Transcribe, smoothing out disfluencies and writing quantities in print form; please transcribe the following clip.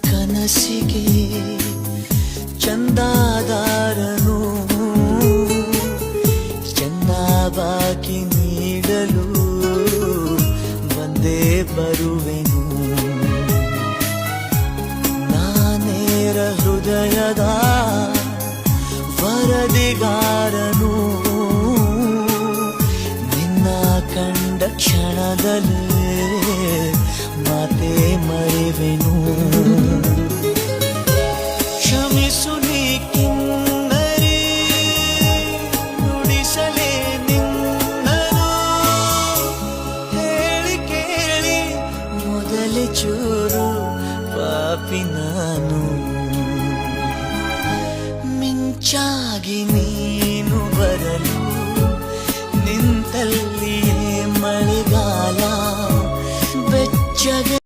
ಕನಸಿಗೆ ಚಂದಾದಾರನು ಚೆನ್ನಾಗಿ ನೀಡಲು ಬಂದೇ ಬರುವೆನು. ನಾನೇರ ಹೃದಯದ ವರದಿಗಾರನು ನಿನ್ನ ಕಂಡ ಕ್ಷಣದಲ್ಲೇ ಮಾತೇ ಮರೆವೆನು. ಕ್ಷಮಿಸು ನೀ ಕಿನ್ನರಿ ನುಡಿಸಲೇ ನಿನ್ನನು ಹೇಳಿ ಕೇಳಿ ಮೊದಲೇ ಚೂರು ಪಾಪಿ ನಾನು. ಮಿಂಚಾಗಿ ನೀನು ಬರಲು ನಿಂತಲ್ಲಿ